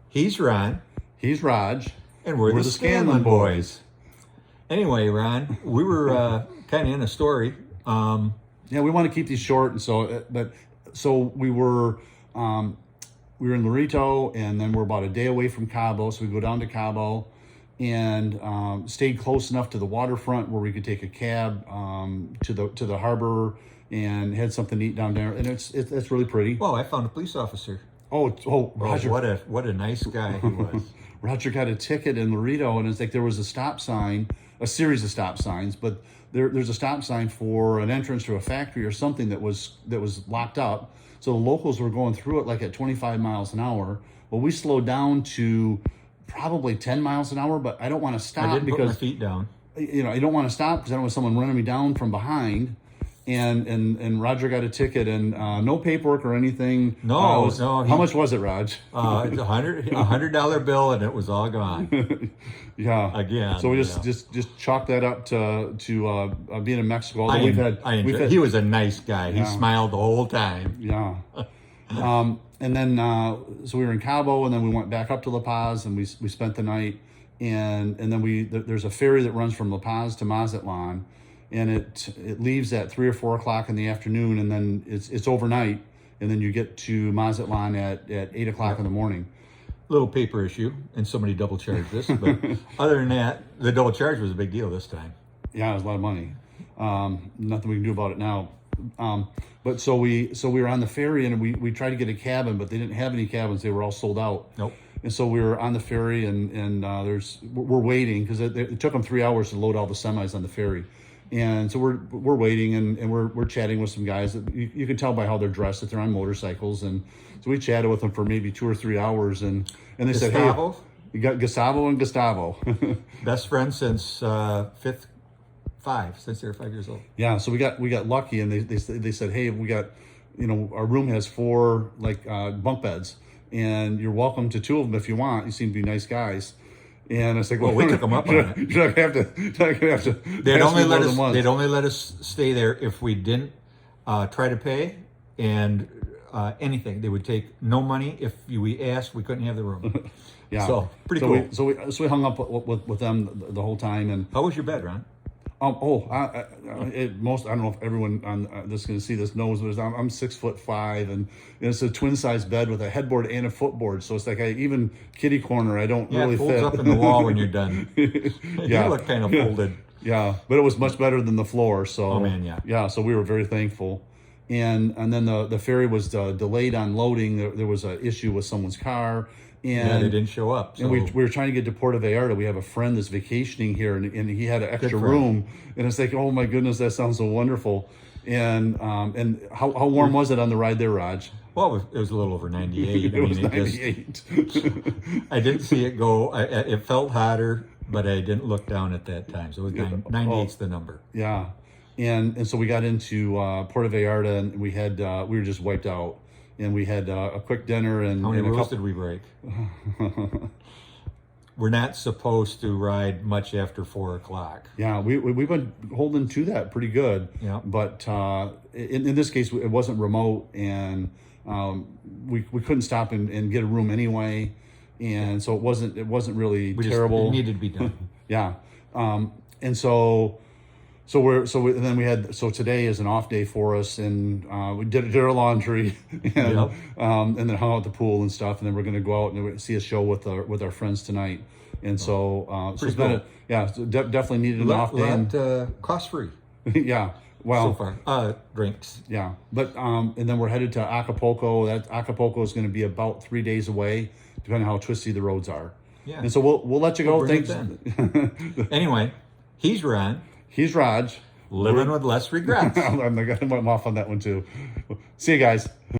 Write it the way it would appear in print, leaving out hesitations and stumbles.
He's Ron. He's Raj. And we're the Scanlon Boys. Anyway, Ron, we were kind of in a story. Yeah, we want to keep these short, and so we were in Laredo, and then we're about a day away from Cabo. So we go down to Cabo, and stayed close enough to the waterfront where we could take a cab to the harbor and had something to eat down there, and it's really pretty. Well, I found a police officer. Roger! What a nice guy he was. Roger got a ticket in Laredo, and it's like there was a stop sign, a series of stop signs, but there's a stop sign for an entrance to a factory or something that was locked up. So the locals were going through it like at 25 miles an hour. Well, we slowed down to probably 10 miles an hour, but I don't want to stop I didn't because put my feet down. I don't want to stop because I don't want someone running me down from behind. And Roger got a ticket, and no paperwork or anything. No. How much was it, Raj? It's $100 bill, and it was all gone. Yeah. Again. So we just chalked that up to being in Mexico. He was a nice guy. Yeah. He smiled the whole time. Yeah. And then so we were in Cabo, and then we went back up to La Paz, and we spent the night, and then there's a ferry that runs from La Paz to Mazatlan. And it leaves at 3 or 4 o'clock in the afternoon, and then it's overnight, and then you get to Mazatlan at 8 o'clock in the morning. Little paper issue, and somebody double charged this, but other than that, the double charge was a big deal this time. Yeah, it was a lot of money. Nothing we can do about it now. But so we were on the ferry, and we tried to get a cabin, but they didn't have any cabins; they were all sold out. Nope. And so we were on the ferry, and we're waiting because it took them 3 hours to load all the semis on the ferry. And so we're waiting, and we're chatting with some guys that you can tell by how they're dressed that they're on motorcycles. And so we chatted with them for maybe 2 or 3 hours, and they said, "Hey, you got Gustavo and Gustavo, best friends since since they were 5 years old." Yeah, so we got lucky, and they said, "Hey, we got, our room has 4 bunk beds, and you're welcome to 2 of them if you want. You seem to be nice guys." And I was like, "Well, we took them up on it. You're not gonna have to. They'd only let us stay there if we didn't try to pay, and anything. They would take no money if we asked. We couldn't have the room. Yeah, so pretty cool. So we hung up with them the whole time. And how was your bed, Ron? I don't know if everyone on this is going to see this knows, but I'm 6'5", and it's a twin size bed with a headboard and a footboard. So it's like even kitty corner, I don't really fit. It folds up in the wall when you're done. Yeah, you look kind of folded. Yeah, but it was much better than the floor. So oh man, yeah. Yeah, so we were very thankful. And then the ferry was delayed on loading. There was an issue with someone's car. And they didn't show up. So. And we were trying to get to Puerto Vallarta. We have a friend that's vacationing here, and he had an extra room. And it's like, oh my goodness, that sounds so wonderful. And how warm was it on the ride there, Raj? Well, it was a little over 98. It was 98. I didn't see it go. It felt hotter, but I didn't look down at that time. So it was 98's the number. Yeah. And so we got into Puerto Vallarta, and we were just wiped out. And we had a quick dinner. And how many rules did we break? We're not supposed to ride much after 4 o'clock. Yeah, we've been holding to that pretty good. Yeah. But in this case, it wasn't remote, and we couldn't stop and get a room anyway, and so it wasn't really terrible. It needed to be done. Yeah, and so today is an off day for us, and we did our laundry, and then hung out at the pool and stuff, and then we're going to go out and see a show with our friends tonight, and so it's been definitely needed an off day, and cost free. Yeah, well, so far drinks. Yeah, but and then we're headed to Acapulco. Acapulco is going to be about 3 days away, depending on how twisty the roads are. Yeah, and so we'll let you go. Thanks. Anyway, he's Ron. He's Raj. Living with less regrets. I'm off on that one too. See you guys.